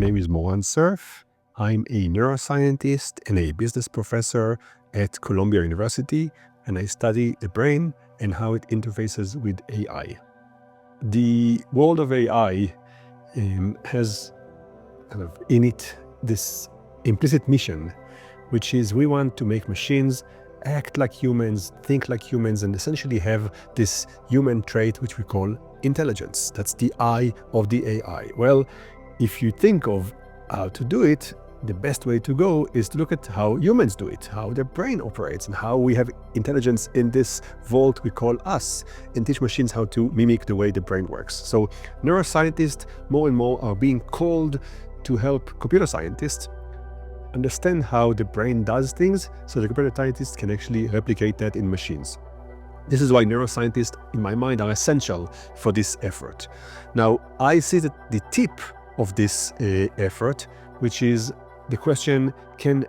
name is Moran Cerf. I'm a neuroscientist and a business professor at Columbia University, and I study the brain and how it interfaces with AI. The world of AI has kind of in it this implicit mission, which is we want to make machines act like humans, think like humans, and essentially have this human trait which we call intelligence. That's the I of the AI. Well, if you think of how to do it, the best way to go is to look at how humans do it, how their brain operates, and how we have intelligence in this vault we call us, and teach machines how to mimic the way the brain works. So neuroscientists more and more are being called to help computer scientists understand how the brain does things, so the computer scientists can actually replicate that in machines. This is why neuroscientists, in my mind, are essential for this effort. Now, I see that the tip of this effort, which is the question, can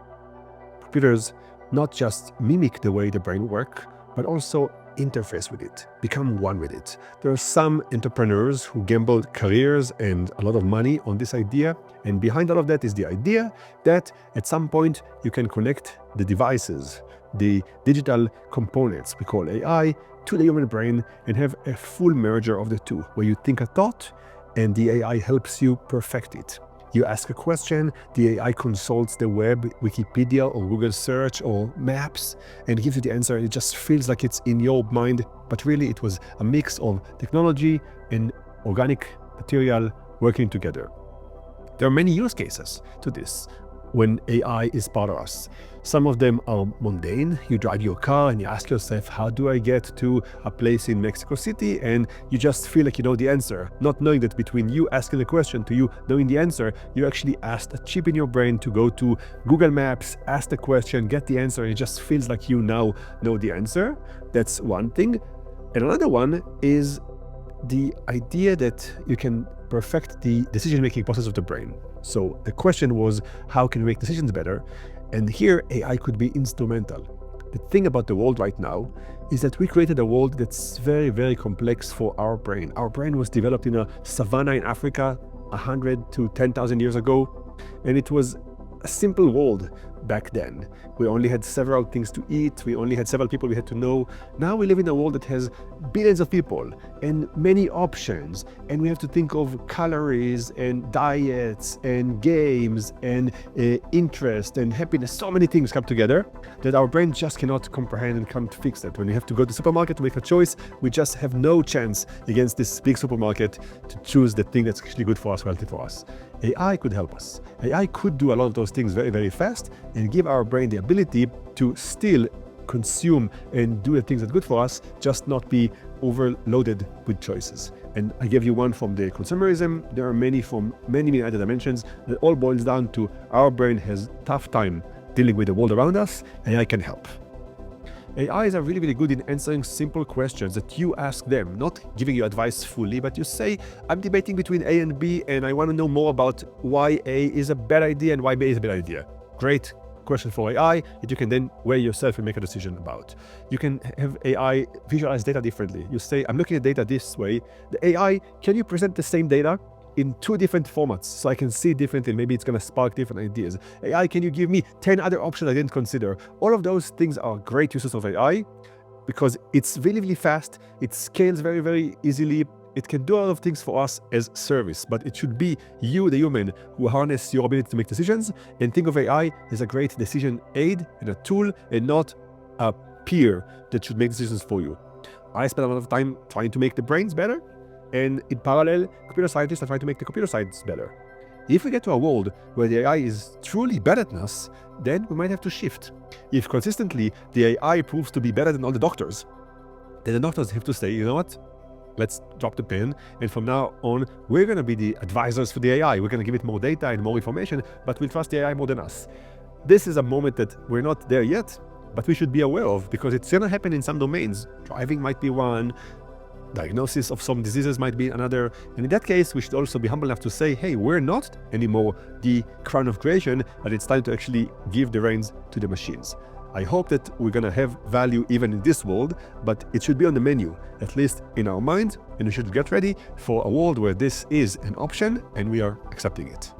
computers not just mimic the way the brain works, but also interface with it, become one with it? There are some entrepreneurs who gambled careers and a lot of money on this idea, and behind all of that is the idea that at some point you can connect the devices, the digital components we call AI, to the human brain and have a full merger of the two, where you think a thought and the AI helps you perfect it. You ask a question, the AI consults the web, Wikipedia or Google search or maps, and gives you the answer. It just feels like it's in your mind, but really it was a mix of technology and organic material working together. There are many use cases to this when AI is part of us. Some of them are mundane. You drive your car and you ask yourself, how do I get to a place in Mexico City? And you just feel like you know the answer, not knowing that between you asking the question to you knowing the answer, you actually asked a chip in your brain to go to Google Maps, ask the question, get the answer, and it just feels like you now know the answer. That's one thing. And another one is the idea that you can perfect the decision-making process of the brain. So the question was, how can we make decisions better? And here AI could be instrumental. The thing about the world right now is that we created a world that's very, very complex for our brain. Our brain was developed in a savanna in Africa 100 to 10,000 years ago, and it was a simple world back then. We only had several things to eat, we only had several people we had to know. Now we live in a world that has billions of people and many options, and we have to think of calories and diets and games and interest and happiness. So many things come together that our brain just cannot comprehend and can't fix that. When you have to go to the supermarket to make a choice, we just have no chance against this big supermarket to choose the thing that's actually good for us, healthy for us. AI could help us. AI could do a lot of those things very, very fast and give our brain the ability to still consume and do the things that are good for us, just not be overloaded with choices. And I gave you one from the consumerism. There are many from many other dimensions that all boils down to our brain has tough time dealing with the world around us, and AI can help. AIs are really, really good in answering simple questions that you ask them, not giving you advice fully, but you say, I'm debating between A and B, and I want to know more about why A is a bad idea and why B is a bad idea. Great question for AI that you can then weigh yourself and make a decision about. You can have AI visualize data differently. You say, I'm looking at data this way. The AI, can you present the same data in 2 different formats so I can see it differently? Maybe it's going to spark different ideas. AI, can you give me 10 other options I didn't consider? All of those things are great uses of AI because it's really, really fast. It scales very, very easily. It can do a lot of things for us as service, but it should be you, the human, who harness your ability to make decisions and think of AI as a great decision aid and a tool and not a peer that should make decisions for you. I spend a lot of time trying to make the brains better, and in parallel, computer scientists are trying to make the computer science better. If we get to a world where the AI is truly better than us, then we might have to shift. If consistently the AI proves to be better than all the doctors, then the doctors have to say, you know what? Let's drop the pen, and from now on, we're going to be the advisors for the AI. We're going to give it more data and more information, but we'll trust the AI more than us. This is a moment that we're not there yet, but we should be aware of because it's going to happen in some domains. Driving might be one, diagnosis of some diseases might be another, and in that case, we should also be humble enough to say, hey, we're not anymore the crown of creation, but it's time to actually give the reins to the machines. I hope that we're going to have value even in this world, but it should be on the menu, at least in our mind, and we should get ready for a world where this is an option and we are accepting it.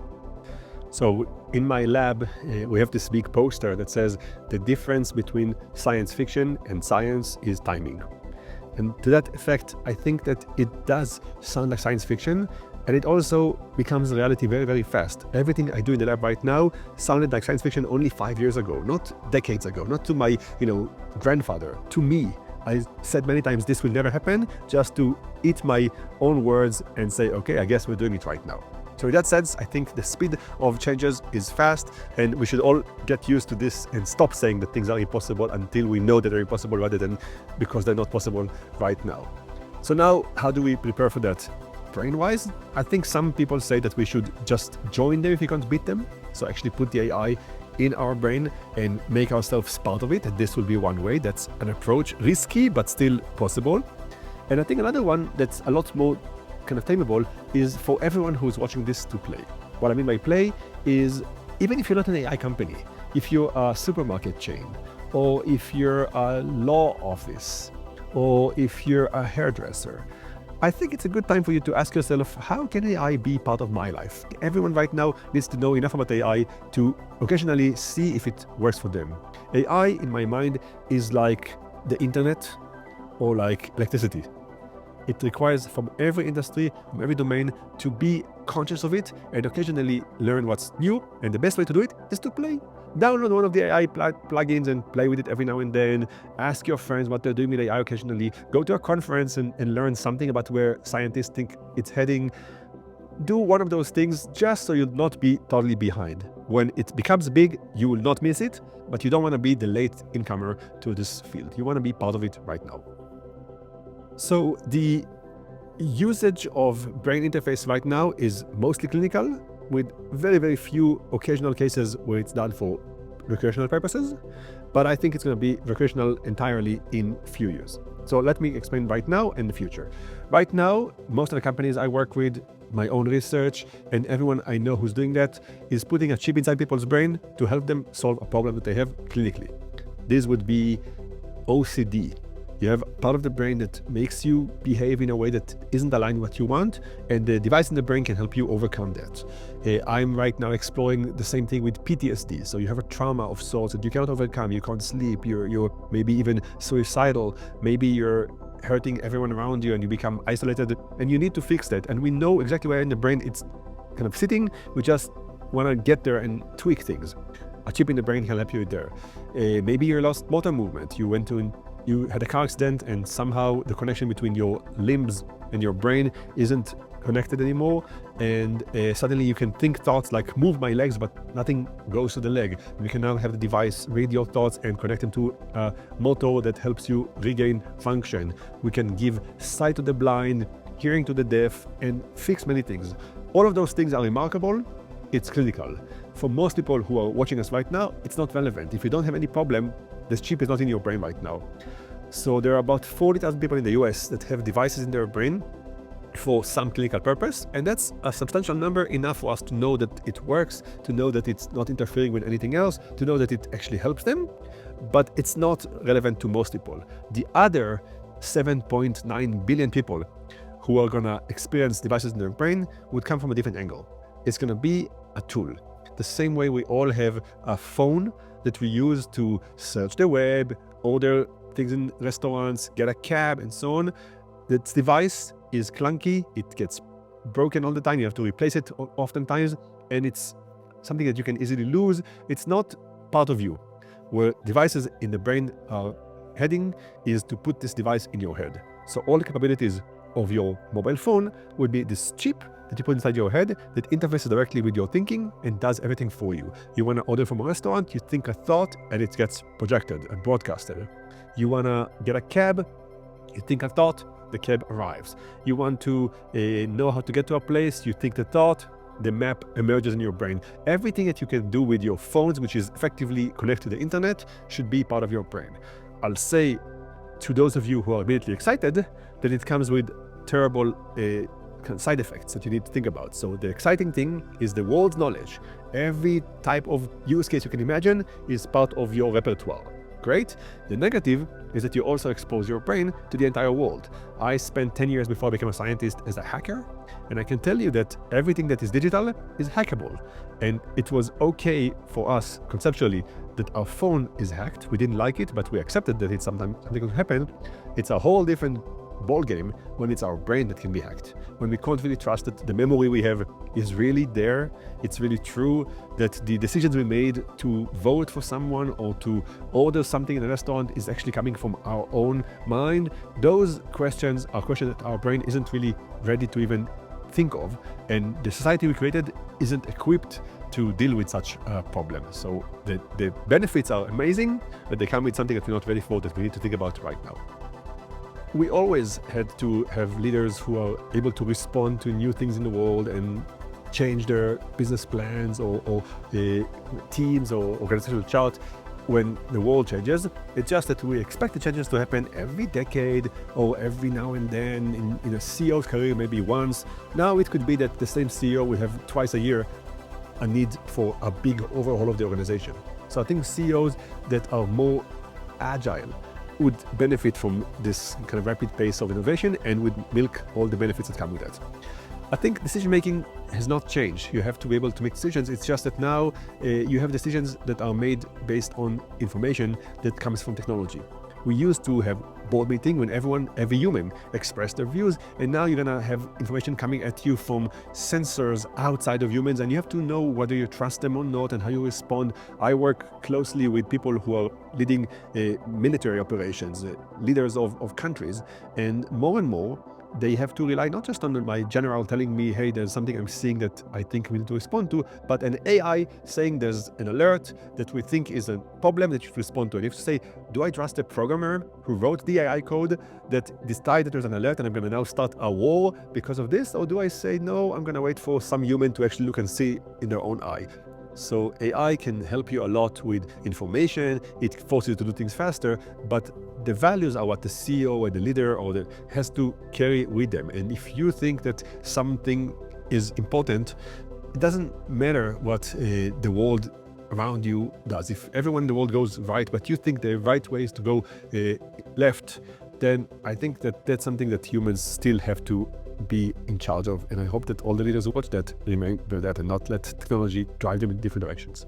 So in my lab, we have this big poster that says the difference between science fiction and science is timing. And to that effect, I think that it does sound like science fiction, and it also becomes reality very, very fast. Everything I do in the lab right now sounded like science fiction only 5 years ago, not decades ago, not to my, grandfather, to me. I said many times this will never happen, just to eat my own words and say, okay, I guess we're doing it right now. So in that sense, I think the speed of changes is fast, and we should all get used to this and stop saying that things are impossible until we know that they're impossible rather than because they're not possible right now. So now, how do we prepare for that? Brain-wise, I think some people say that we should just join them if we can't beat them. So actually put the AI in our brain and make ourselves part of it. And this will be one way. That's an approach, risky, but still possible. And I think another one that's a lot more kind of tameable is for everyone who's watching this to play. What I mean by play is, even if you're not an AI company, if you're a supermarket chain, or if you're a law office, or if you're a hairdresser, I think it's a good time for you to ask yourself, how can AI be part of my life? Everyone right now needs to know enough about AI to occasionally see if it works for them. AI, in my mind, is like the internet or like electricity. It requires from every industry, from every domain, to be conscious of it and occasionally learn what's new. And the best way to do it is to play. Download one of the AI plugins and play with it every now and then. Ask your friends what they're doing with AI occasionally. Go to a conference and learn something about where scientists think it's heading. Do one of those things just so you'll not be totally behind. When it becomes big, you will not miss it, but you don't want to be the late incomer to this field. You want to be part of it right now. So the usage of brain interface right now is mostly clinical, with very, very few occasional cases where it's done for recreational purposes, but I think it's going to be recreational entirely in few years. So let me explain right now and the future. Right now, most of the companies I work with, my own research, and everyone I know who's doing that is putting a chip inside people's brain to help them solve a problem that they have clinically. This would be OCD. You have part of the brain that makes you behave in a way that isn't aligned with what you want, and the device in the brain can help you overcome that. I'm right now exploring the same thing with PTSD. So you have a trauma of sorts that you cannot overcome, you can't sleep, you're maybe even suicidal, maybe you're hurting everyone around you and you become isolated, and you need to fix that. And we know exactly where in the brain it's kind of sitting, we just want to get there and tweak things. A chip in the brain can help you there. Maybe you lost motor movement, you had a car accident and somehow the connection between your limbs and your brain isn't connected anymore, and suddenly you can think thoughts like move my legs, but nothing goes to the leg. We can now have the device read your thoughts and connect them to a motor that helps you regain function. We can give sight to the blind, hearing to the deaf, and fix many things. All of those things are remarkable. It's clinical. For most people who are watching us right now, it's not relevant. If you don't have any problem, this chip is not in your brain right now. So there are about 40,000 people in the US that have devices in their brain for some clinical purpose, and that's a substantial number, enough for us to know that it works, to know that it's not interfering with anything else, to know that it actually helps them, but it's not relevant to most people. The other 7.9 billion people who are gonna experience devices in their brain would come from a different angle. It's gonna be a tool. The same way we all have a phone that we use to search the web, order things in restaurants, get a cab, and so on. This device is clunky, it gets broken all the time, you have to replace it oftentimes, and it's something that you can easily lose. It's not part of you. Where devices in the brain are heading is to put this device in your head. So all the capabilities of your mobile phone would be this chip that you put inside your head that interfaces directly with your thinking and does everything for you. You want to order from a restaurant, you think a thought, and it gets projected and broadcasted. You want to get a cab, you think a thought, the cab arrives. You want to know how to get to a place, you think the thought, the map emerges in your brain. Everything that you can do with your phones, which is effectively connected to the internet, should be part of your brain. I'll say to those of you who are immediately excited that it comes with terrible side effects that you need to think about. So the exciting thing is the world's knowledge. Every type of use case you can imagine is part of your repertoire. Great. The negative is that you also expose your brain to the entire world. I spent 10 years before I became a scientist as a hacker, and I can tell you that everything that is digital is hackable. And it was okay for us conceptually that our phone is hacked. We didn't like it, but we accepted that something could happen. It's a whole different ball game when it's our brain that can be hacked. When we can't really trust that the memory we have is really there, it's really true, that the decisions we made to vote for someone or to order something in a restaurant is actually coming from our own mind. Those questions are questions that our brain isn't really ready to even think of, and the society we created isn't equipped to deal with such a problem. So the benefits are amazing, but they come with something that we're not ready for, that we need to think about right now. We always had to have leaders who are able to respond to new things in the world and change their business plans or teams or organizational chart when the world changes. It's just that we expect the changes to happen every decade or every now and then in a CEO's career, maybe once. Now it could be that the same CEO will have twice a year a need for a big overhaul of the organization. So I think CEOs that are more agile would benefit from this kind of rapid pace of innovation and would milk all the benefits that come with that. I think decision-making has not changed. You have to be able to make decisions. It's just that now you have decisions that are made based on information that comes from technology. We used to have board meeting when every human expressed their views, and now you're gonna have information coming at you from sensors outside of humans, and you have to know whether you trust them or not and how you respond. I work closely with people who are leading military operations, leaders of countries, and more they have to rely not just on my general telling me, hey, there's something I'm seeing that I think we need to respond to, but an AI saying there's an alert that we think is a problem that you should respond to. And you have to say, do I trust the programmer who wrote the AI code that decided there's an alert and I'm going to now start a war because of this? Or do I say, no, I'm going to wait for some human to actually look and see in their own eye? So AI can help you a lot with information. It forces you to do things faster, but the values are what the CEO or the leader has to carry with them. And if you think that something is important, it doesn't matter what the world around you does. If everyone in the world goes right, but you think the right way is to go left, then I think that that's something that humans still have to be in charge of. And I hope that all the leaders who watch that remember that and not let technology drive them in different directions.